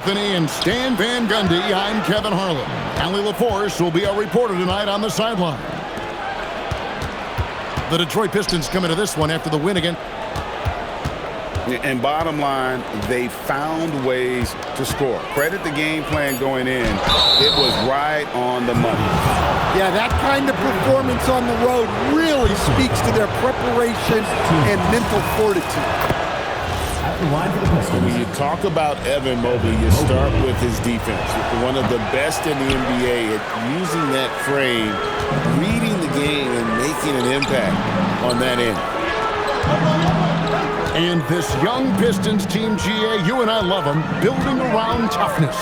Anthony and Stan Van Gundy, I'm Kevin Harlan. Allie LaForce will be our reporter tonight on the sideline. The Detroit Pistons come into this one after the win again. And bottom line, they found ways to score. Credit the game plan going in. It was right on the money. Yeah, that kind of performance on the road really speaks to their preparation and mental fortitude. When you talk about Evan Mobley, you start with his defense. One of the best in the NBA at using that frame, reading the game, and making an impact on that end. And this young Pistons team, GA, you and I love them, building around toughness.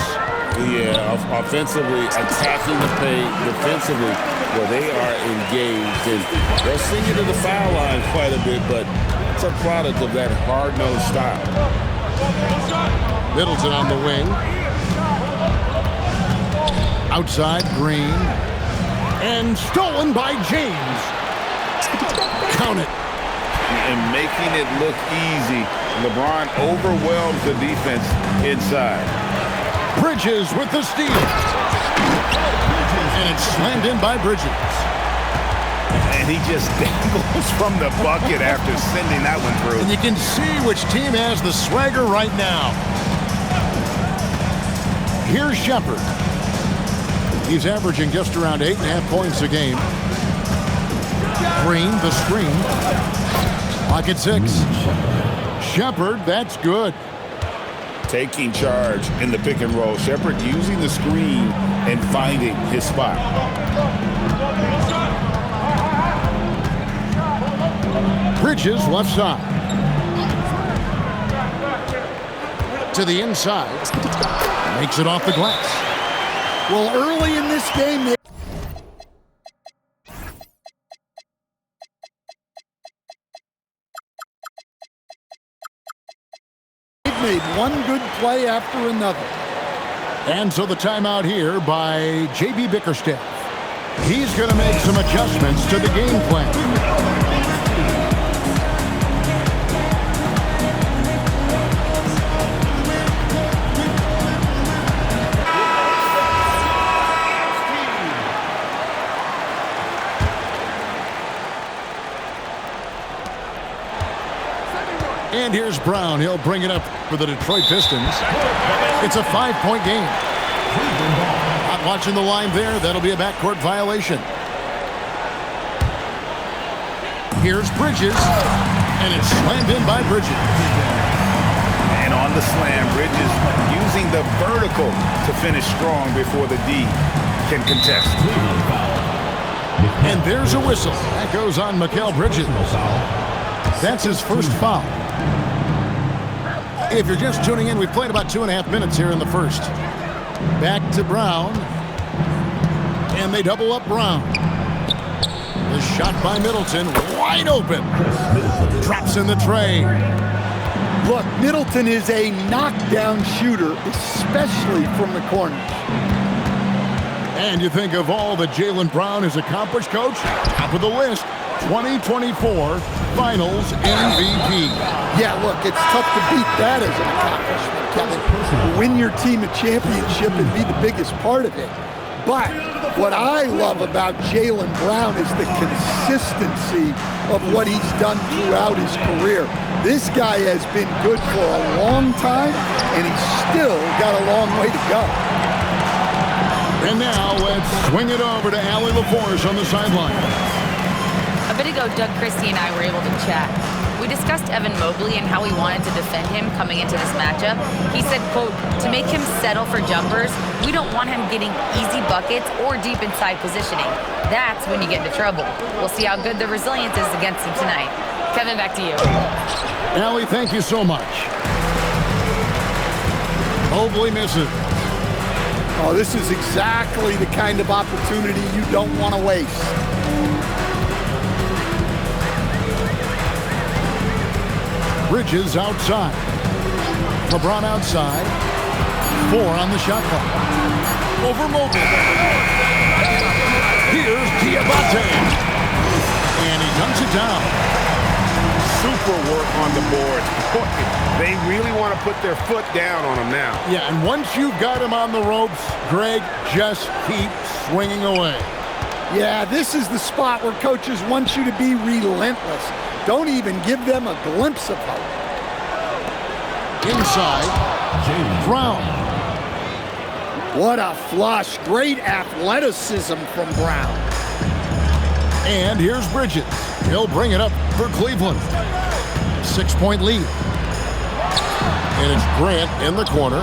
Yeah, offensively, attacking the paint, defensively, well, they are engaged. And they'll sing you to the foul line quite a bit, but it's a product of that hard-nosed style. Middleton on the wing. Outside, Green. And stolen by James. Count it. And making it look easy. LeBron overwhelms the defense inside. Bridges with the steal. And it's slammed in by Bridges. And he just dangles from the bucket after sending that one through. And you can see which team has the swagger right now. Here's Shepherd. He's averaging just around 8.5 points a game. Green, the screen. Pocket 6. Shepherd, that's good. Taking charge in the pick and roll. Shepherd using the screen and finding his spot. Bridges left side. To the inside. Makes it off the glass. Well, early in this game, they've made one good play after another. And so the timeout here by J.B. Bickerstaff. He's going to make some adjustments to the game plan. And here's Brown. He'll bring it up for the Detroit Pistons. It's a 5-point game. Not watching the line there. That'll be a backcourt violation. Here's Bridges. And it's slammed in by Bridges. And on the slam, Bridges using the vertical to finish strong before the D can contest. And there's a whistle. That goes on Mikal Bridges. That's his first foul. If you're just tuning in, we've played about 2.5 minutes here in the first. Back to Brown. And they double up Brown. The shot by Middleton, wide open. Drops in the tray. Look, Middleton is a knockdown shooter, especially from the corners. And you think of all that Jaylen Brown has accomplished, Coach? Top of the list. 2024 Finals MVP. Yeah, look, it's tough to beat that as an accomplishment, Kevin. Win your team a championship and be the biggest part of it. But what I love about Jaylen Brown is the consistency of what he's done throughout his career. This guy has been good for a long time, and he's still got a long way to go. And now let's swing it over to Allie LaForce on the sideline. A bit ago, Doug Christie and I were able to chat. We discussed Evan Mobley and how we wanted to defend him coming into this matchup. He said, quote, to make him settle for jumpers, we don't want him getting easy buckets or deep inside positioning. That's when you get into trouble. We'll see how good the resilience is against him tonight. Kevin, back to you. Allie, thank you so much. Mobley misses. Oh, this is exactly the kind of opportunity you don't want to waste. Bridges outside. LeBron outside. 4 on the shot clock. Over Mobley. Here's Diabate. And he dunks it down. super work on the board. They really want to put their foot down on him now. Yeah, and once you've got him on the ropes, Greg, just keep swinging away. Yeah, this is the spot where coaches want you to be relentless. Don't even give them a glimpse of hope. Inside, Brown. What a flush. Great athleticism from Brown. And here's Bridges. He'll bring it up for Cleveland. 6-point lead. And it's Grant in the corner.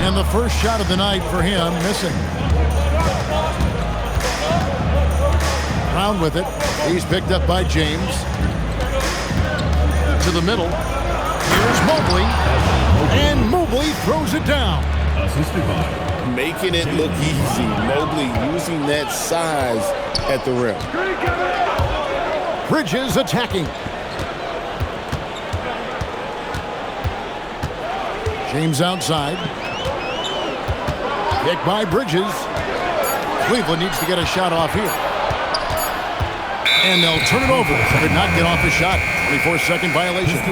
And the first shot of the night for him, missing. Brown with it. He's picked up by James. To the middle. Here's Mobley. And Mobley throws it down. Making it look easy. Mobley using that size at the rim. Bridges attacking. James outside. Picked by Bridges. Cleveland needs to get a shot off here. And they'll turn it over. Could not get off the shot. 24-second violation.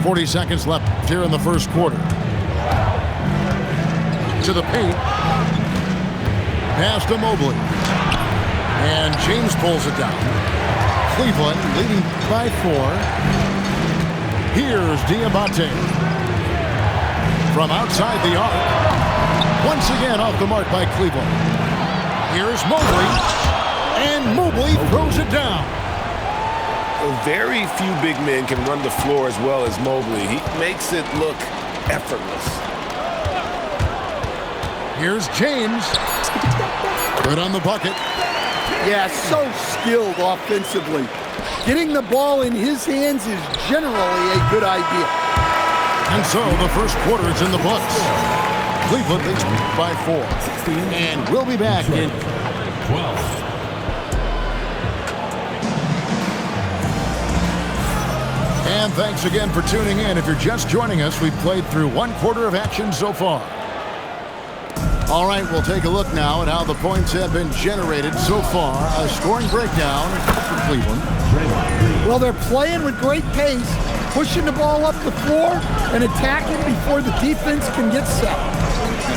40 seconds left here in the first quarter. To the paint. Pass to Mobley. And James pulls it down. Cleveland leading by 4. Here's Diabate. From outside the arc. Once again off the mark by Cleveland. Here's Mobley. And Mobley throws it down. Very few big men can run the floor as well as Mobley. He makes it look effortless. Here's James. Good on the bucket. Yeah, so skilled offensively. Getting the ball in his hands is generally a good idea. And so the first quarter is in the books. Cleveland leads by 4. And we'll be back in 12. And thanks again for tuning in. If you're just joining us, we've played through one quarter of action so far. All right, we'll take a look now at how the points have been generated so far. A scoring breakdown for Cleveland. Well, they're playing with great pace, pushing the ball up the floor and attacking before the defense can get set.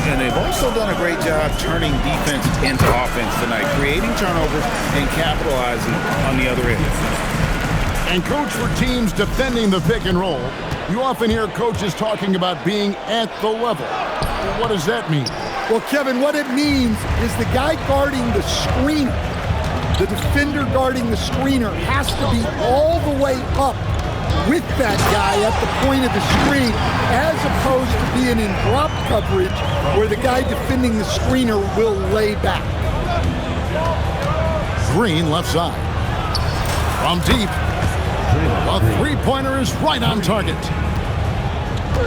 And they've also done a great job turning defense into offense tonight, creating turnovers and capitalizing on the other end. And coach, for teams defending the pick and roll, you often hear coaches talking about being at the level. What does that mean? Well, Kevin, what it means is the guy guarding the screener, the defender guarding the screener, has to be all the way up with that guy at the point of the screen, as opposed to being in drop coverage where the guy defending the screener will lay back. Green left side. From deep. A three-pointer is right on target.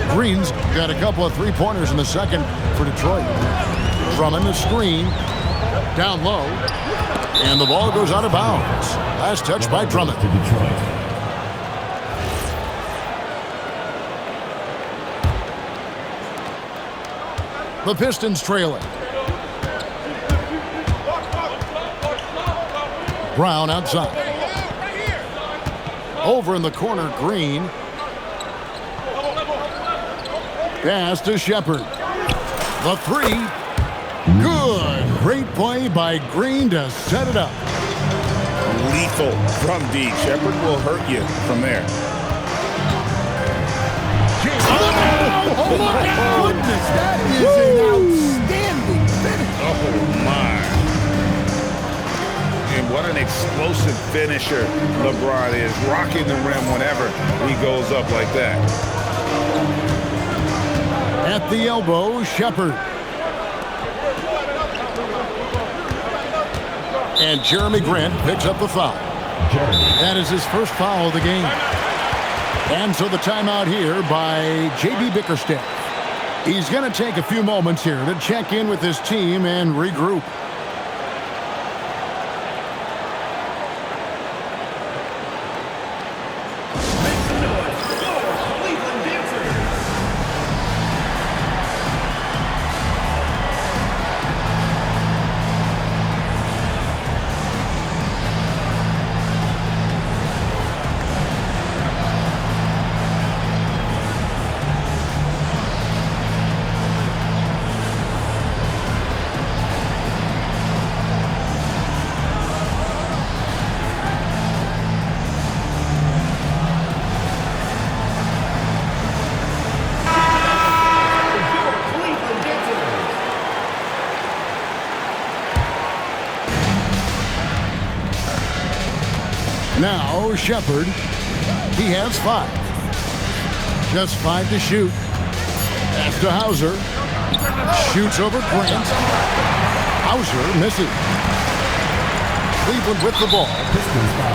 Green's got a couple of three-pointers in the second for Detroit. Drummond the screen. Down low. And the ball goes out of bounds. Last touch by Drummond. The Pistons trailing. Brown outside. Over in the corner, Green. Pass to Shepard. The three. Good. Great play by Green to set it up. Lethal from deep. Shepard will hurt you from there. Oh, my goodness. That is an outstanding finish. Oh, my. And what an explosive finisher LeBron is, rocking the rim whenever he goes up like that. At the elbow, Shepard. And Jeremy Grant picks up the foul. That is his first foul of the game. And so the timeout here by J.B. Bickerstaff. He's going to take a few moments here to check in with his team and regroup. goes Shepard. He has 5. Just 5 to shoot. Pass to Hauser. Shoots over Grant. Hauser misses. Cleveland with the ball.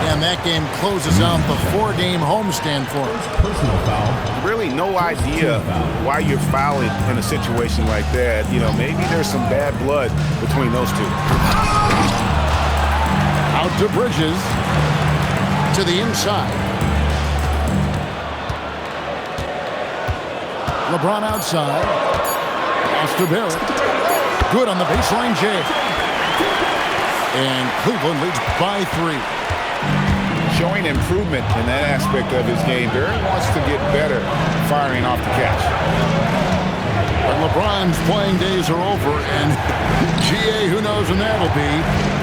And that game closes out the 4-game homestand for him. Personal foul. Really no idea why you're fouling in a situation like that. You know, maybe there's some bad blood between those two. Out to Bridges. To the inside. LeBron outside. Pass to Barrett. Good on the baseline, Jay. And Cleveland leads by 3. Showing improvement in that aspect of his game. Barrett wants to get better firing off the catch. But LeBron's playing days are over, and GA, who knows when that'll be.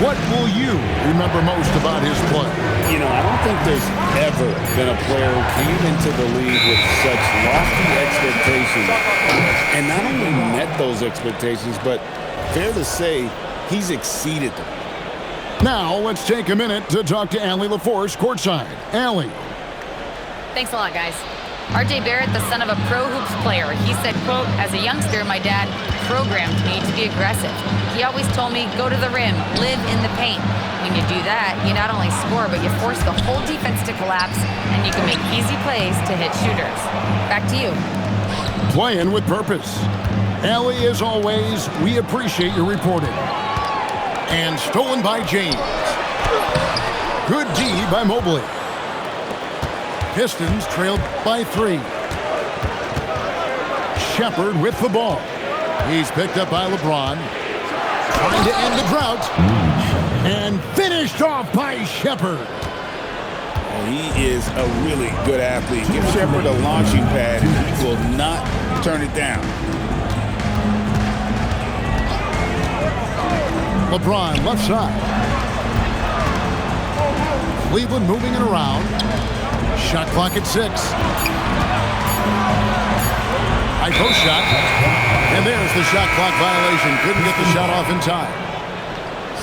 What will you remember most about his play? You know, I don't think there's ever been a player who came into the league with such lofty expectations and not only met those expectations, but fair to say, he's exceeded them. Now, let's take a minute to talk to Allie LaForce courtside. Allie. Thanks a lot, guys. RJ Barrett, the son of a pro hoops player, he said, quote, as a youngster, my dad programmed me to be aggressive. He always told me, go to the rim, live in the paint. When you do that, you not only score, but you force the whole defense to collapse, and you can make easy plays to hit shooters. Back to you. Playing with purpose. Allie, as always, we appreciate your reporting. And stolen by James. Good D by Mobley. Pistons trailed by 3. Shepard with the ball. He's picked up by LeBron. Trying to end the drought. And finished off by Shepard. Oh, he is a really good athlete. Give Shepard a launching pad, and he will not turn it down. LeBron left side. Cleveland moving it around. Shot clock at 6. High post shot. And there's the shot clock violation. Couldn't get the shot off in time.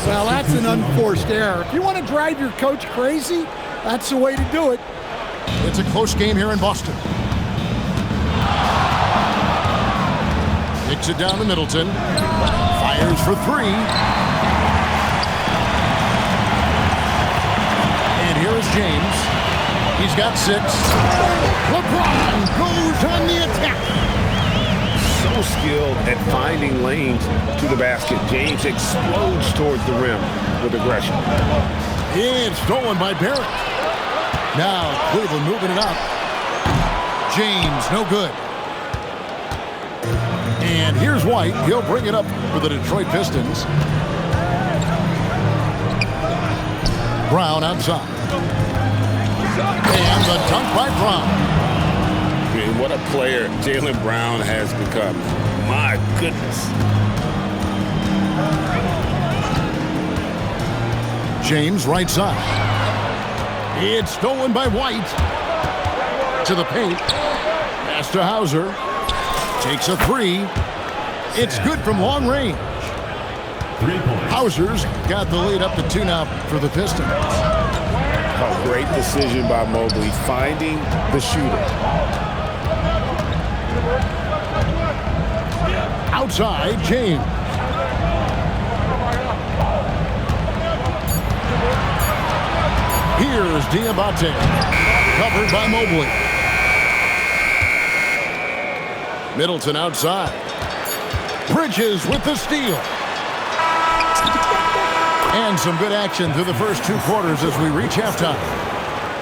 Well, that's an unforced error. If you want to drive your coach crazy, that's the way to do it. It's a close game here in Boston. Kicks it down to Middleton. Fires for 3. And here is James. He's got 6. LeBron goes on the attack. So skilled at finding lanes to the basket. James explodes towards the rim with aggression. It's stolen by Barrett. Now Cleveland moving it up. James, no good. And here's White. He'll bring it up for the Detroit Pistons. Brown outside. And the dunk by Brown. I mean, what a player Jaylen Brown has become. My goodness. James right side. It's stolen by White. To the paint. Pass to Hauser. Takes a 3. It's good from long range. 3 points. Hauser's got the lead up to 2 now for the Pistons. A great decision by Mobley, finding the shooter. Outside, James. Here's Diabate. Covered by Mobley. Middleton outside. Bridges with the steal. And some good action through the first 2 quarters as we reach halftime.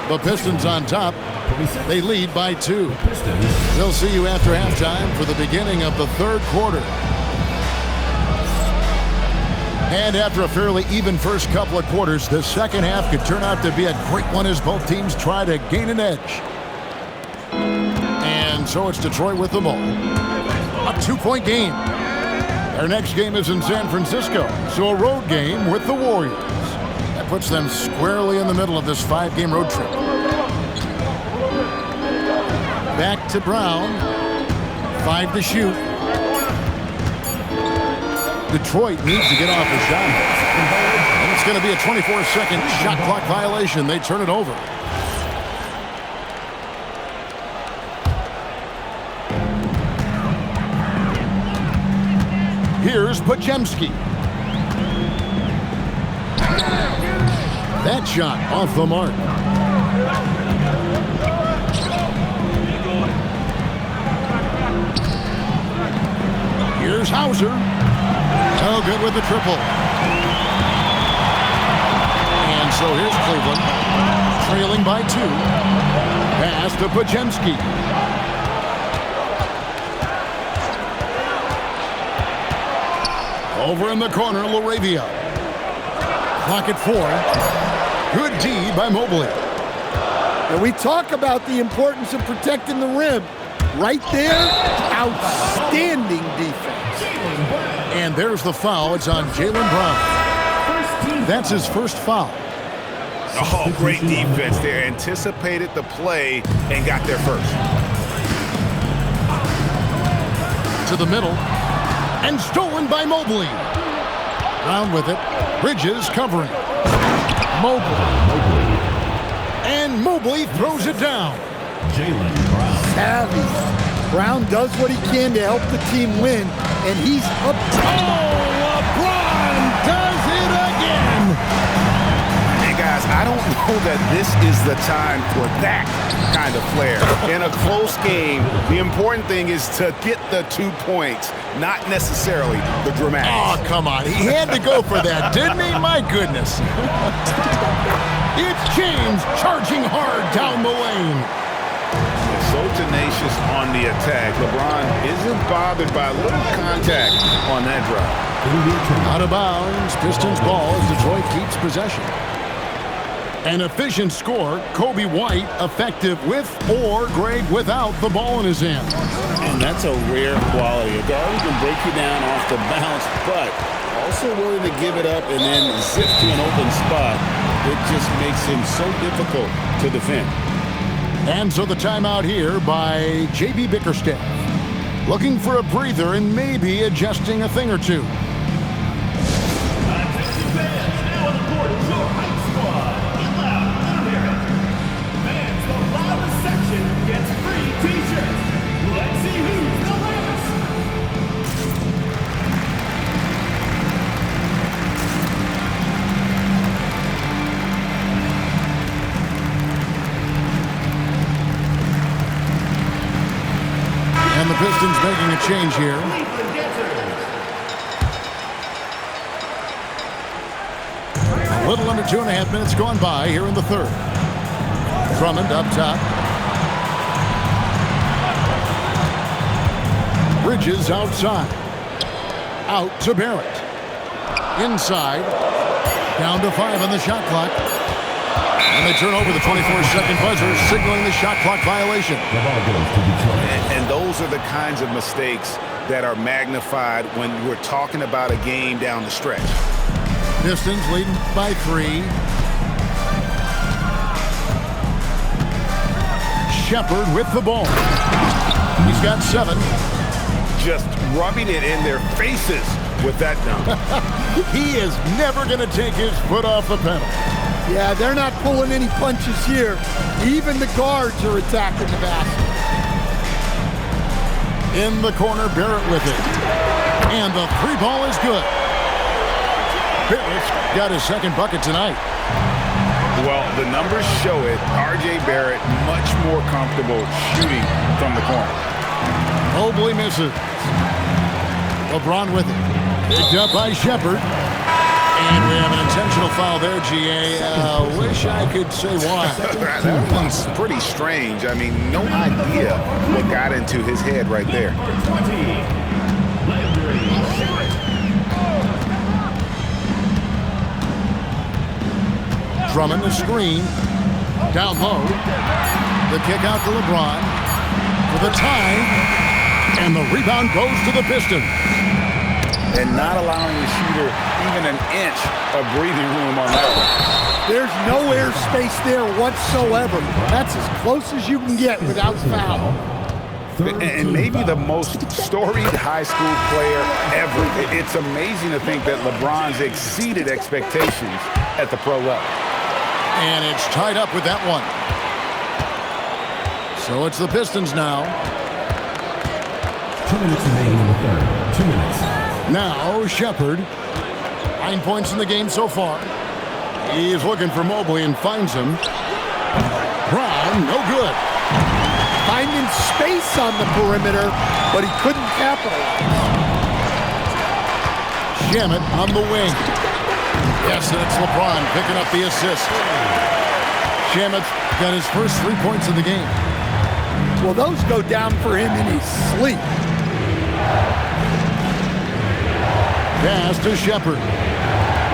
The Pistons on top. They lead by 2. They'll see you after halftime for the beginning of the 3rd quarter. And after a fairly even first couple of quarters, the second half could turn out to be a great one as both teams try to gain an edge. And so it's Detroit with the ball. A 2-point game. Their next game is in San Francisco, so a road game with the Warriors. That puts them squarely in the middle of this 5-game road trip. Back to Brown. 5 to shoot. Detroit needs to get off the shot. And it's going to be a 24-second shot clock violation. They turn it over. Here's Pajemski. That shot off the mark. Here's Hauser. Oh, good with the triple. And so here's Cleveland, trailing by 2. Pass to Pajemski. Over in the corner, Laravia. Clock at 4. Good D by Mobley. And we talk about the importance of protecting the rim. Right there, outstanding defense. And there's the foul. It's on Jaylen Brown. That's his first foul. Oh, great defense there. Anticipated the play and got there first. To the middle. And stolen by Mobley. Brown with it. Bridges covering. Mobley. And Mobley throws it down. Jaylen Brown. Savvy. Brown does what he can to help the team win, and he's up top. Oh, LeBron does it again. And guys, I don't know that this is the time for that kind of flair. In a close game, the important thing is to get the 2 points, not necessarily the dramatics. Oh, come on. He had to go for that, didn't he? My goodness. It's James charging hard down the lane. So tenacious on the attack. LeBron isn't bothered by a little contact on that drive. Out of bounds. Pistons ball as Detroit keeps possession. An efficient score. Kobe White effective with or Greg without the ball in his hand. And that's a rare quality. A guard who can break you down off the bounce, but also willing to give it up and then zip to an open spot. It just makes him so difficult to defend. And so the timeout here by J.B. Bickerstaff. Looking for a breather and maybe adjusting a thing or two. And the Pistons making a change here. A little under 2.5 minutes gone by here in the third. Drummond up top. Bridges outside. Out to Barrett. Inside. Down to 5 on the shot clock. And they turn over the 24-second buzzer, signaling the shot clock violation. The ball goes to Detroit. And those are the kinds of mistakes that are magnified when we're talking about a game down the stretch. Pistons leading by 3. Shepard with the ball. He's got 7. Just rubbing it in their faces with that dunk. He is never going to take his foot off the pedal. Yeah, they're not pulling any punches here. Even the guards are attacking the basket. In the corner, Barrett with it. And the 3 ball is good. Barrett's got his second bucket tonight. Well, the numbers show it. R.J. Barrett much more comfortable shooting from the corner. Mobley misses. LeBron with it. Picked up by Shepard. And we have an intentional foul there, G.A. Wish I could say why. That one's pretty strange. I mean, no idea what got into his head right there. Drummond the screen. Down low. The kick out to LeBron. For the tie. And the rebound goes to the Pistons. And not allowing the shooter even an inch of breathing room on that one. There's no air space there whatsoever. That's as close as you can get without foul. And maybe the most storied high school player ever. It's amazing to think that LeBron's exceeded expectations at the pro level. And it's tied up with that one. So it's the Pistons now. 2 minutes remaining in the third. 2 minutes. Now Shepard. 9 points in the game so far. He is looking for Mobley and finds him. Brown, no good. Finding space on the perimeter, but he couldn't capitalize. Shamet on the wing. Yes, and it's LeBron picking up the assist. Shamet got his first 3 points of the game. Well, those go down for him in his sleep. Pass to Shepard.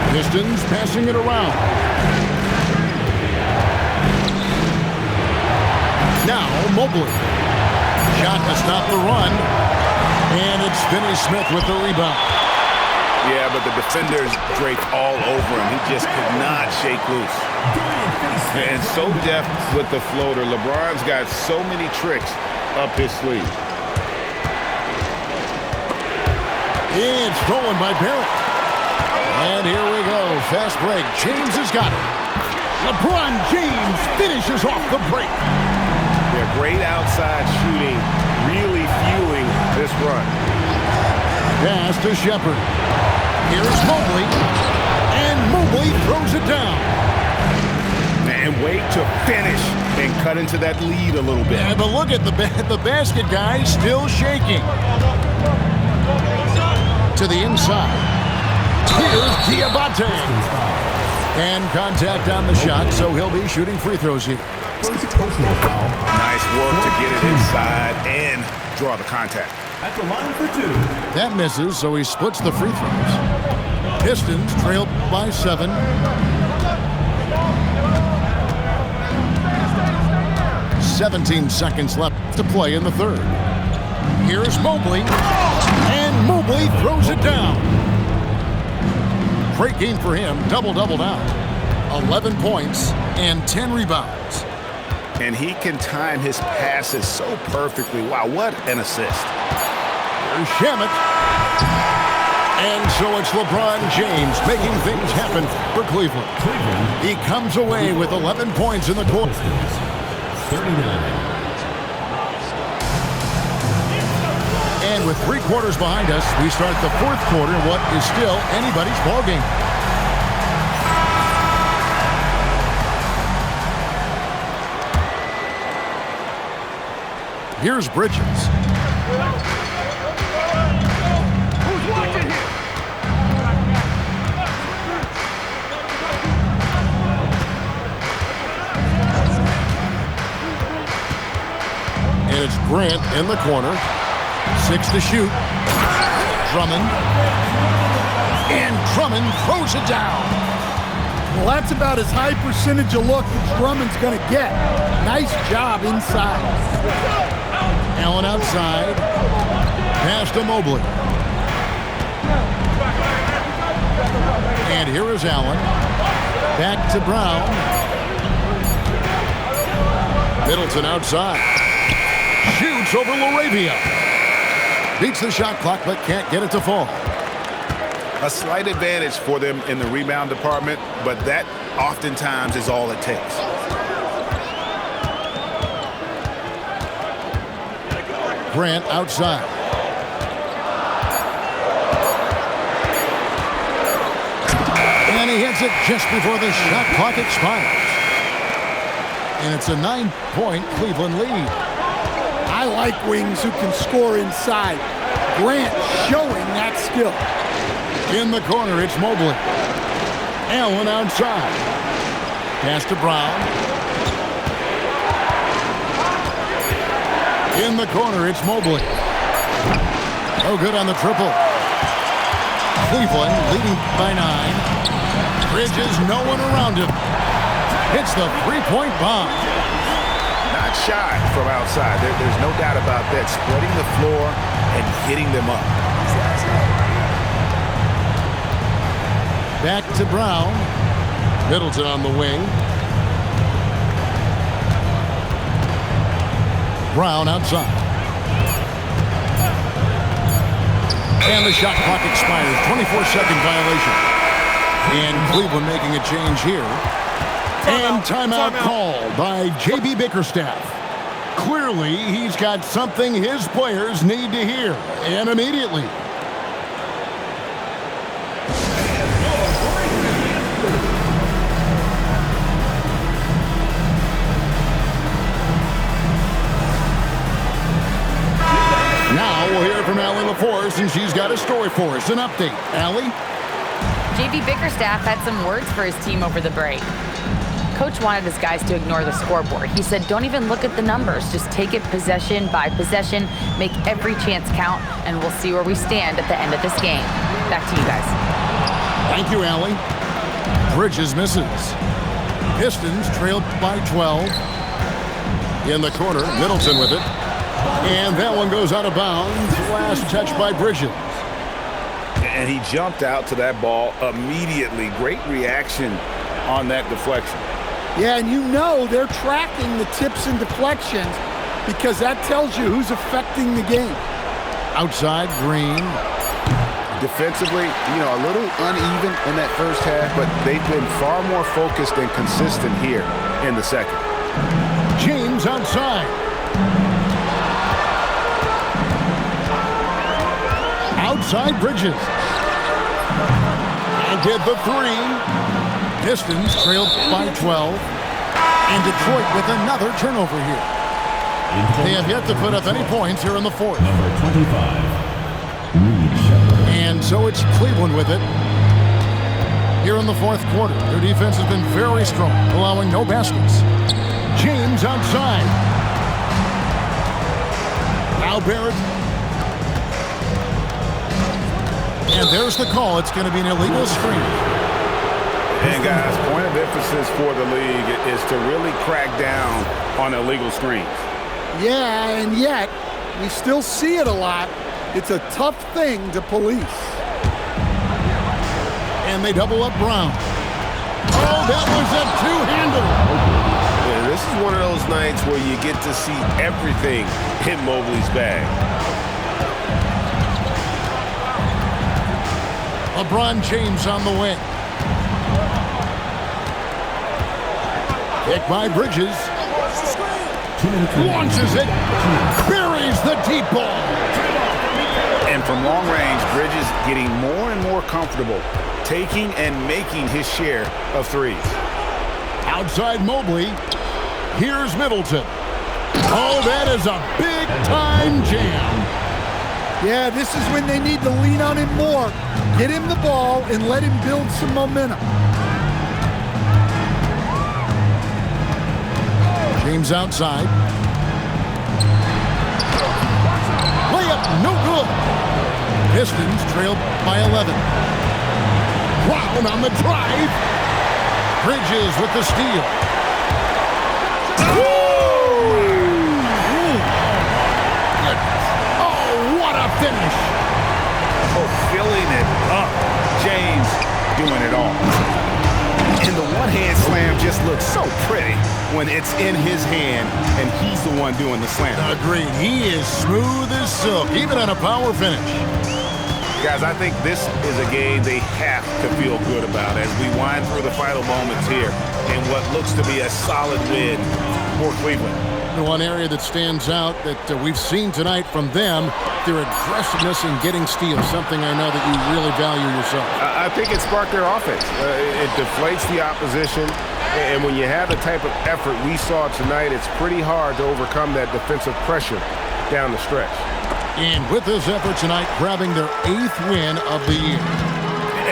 Pistons passing it around. Now Mobley. Shot to stop the run. And it's Finney-Smith with the rebound. Yeah, but the defenders draped all over him. He just could not shake loose. And so deft with the floater. LeBron's got so many tricks up his sleeve. It's stolen by Barrett. And here we go. Fast break. James has got it. LeBron James finishes off the break. Yeah, great outside shooting, really fueling this run. Pass to Shepard. Here's Mobley. And Mobley throws it down. And wait to finish and cut into that lead a little bit. Yeah, but look at the basket guy still shaking. To the inside. Here's Diabate. And contact on the shot, so he'll be shooting free throws here. Nice work to get it inside and draw the contact. At the line for 2. That misses, so he splits the free throws. Pistons trailed by 7. "17 seconds left to play in the third. Here's Mobley. And Mobley throws it down. Great game for him. Double-double now. 11 points and 10 rebounds. And he can time his passes so perfectly. Wow, what an assist. There's Shamet. And so it's LeBron James making things happen for Cleveland. He comes away with 11 points in the quarter. 39. And with 3 quarters behind us, we start the fourth quarter in what is still anybody's ballgame. Here's Bridges. Who's watching here? And it's Grant in the corner. 6 to shoot. Drummond. And Drummond throws it down. Well, that's about as high percentage of look as Drummond's going to get. Nice job inside. Allen outside. Pass to Mobley. And here is Allen. Back to Brown. Middleton outside. Shoots over Laravia. Beats the shot clock, but can't get it to fall. A slight advantage for them in the rebound department, but that oftentimes is all it takes. Grant outside. And he hits it just before the shot clock expires. And it's a 9-point Cleveland lead. I like wings who can score inside. Grant showing that skill. In the corner, it's Mobley. Allen outside. Pass to Brown. In the corner, it's Mobley. No good on the triple. Cleveland leading by 9. Bridges, no one around him. Hits the three-point bomb. Not shy from outside. There's no doubt about that. Spreading the floor and hitting them up. Back to Brown. Middleton on the wing. Brown outside. And the shot clock expires. 24-second violation. And Cleveland making a change here. And timeout called by J.B. Bickerstaff. Clearly, he's got something his players need to hear, and immediately. Allie LaForce, and she's got a story for us. An update. Allie? JV Bickerstaff had some words for his team over the break. Coach wanted his guys to ignore the scoreboard. He said, don't even look at the numbers. Just take it possession by possession, make every chance count, and we'll see where we stand at the end of this game. Back to you guys. Thank you, Allie. Bridges misses. Pistons trailed by 12. In the corner, Middleton with it. And that one goes out of bounds. Last touch by Bridges. And he jumped out to that ball immediately. Great reaction on that deflection. Yeah, and you know they're tracking the tips and deflections because that tells you who's affecting the game. Outside, Green. Defensively, a little uneven in that first half, but they've been far more focused and consistent here in the second. James outside. Outside Bridges. And get the three. Pistons trailed by 12. And Detroit with another turnover here. They have yet to put up any points here in the fourth. Number 25. And so it's Cleveland with it. Here in the fourth quarter, their defense has been very strong, allowing no baskets. James outside. Now Barrett. And there's the call. It's going to be an illegal screen. And guys, point of emphasis for the league is to really crack down on illegal screens. Yeah, and yet we still see it a lot. It's a tough thing to police. And they double up Brown. Oh, that was a two-hander. Yeah, this is one of those nights where you get to see everything in Mobley's bag. LeBron James on the wing. Kick by Bridges. Launches it. Buries the deep ball. And from long range, Bridges getting more and more comfortable taking and making his share of threes. Outside Mobley. Here's Middleton. Oh, that is a big-time jam. Yeah, this is when they need to lean on him more. Get him the ball and let him build some momentum. James outside. Layup, no good. Pistons trailed by 11. Brown on the drive. Bridges with the steal. Oh, what a finish. Oh, filling it up. James doing it all. And the one-hand slam just looks so pretty when it's in his hand and he's the one doing the slam. Agreed. He is smooth as silk, even on a power finish. Guys, I think this is a game they have to feel good about as we wind through the final moments here in what looks to be a solid win for Cleveland. One area that stands out that we've seen tonight from them, their aggressiveness in getting steals, something I know that you really value yourself. I think it sparked their offense. It deflates the opposition, and when you have the type of effort we saw tonight, it's pretty hard to overcome that defensive pressure down the stretch. And with this effort tonight, grabbing their 8th win of the year.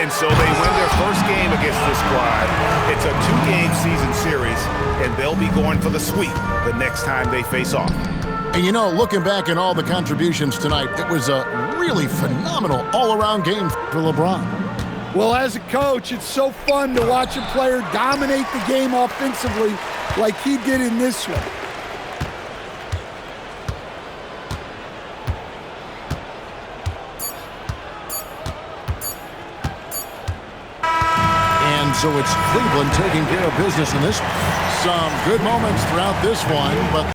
And so they win their first game against this squad. It's a 2-game season series, and they'll be going for the sweep the next time they face off. And looking back at all the contributions tonight, it was a really phenomenal all-around game for LeBron. Well, as a coach, it's so fun to watch a player dominate the game offensively like he did in this one. So it's Cleveland taking care of business in this one. Some good moments throughout this one, but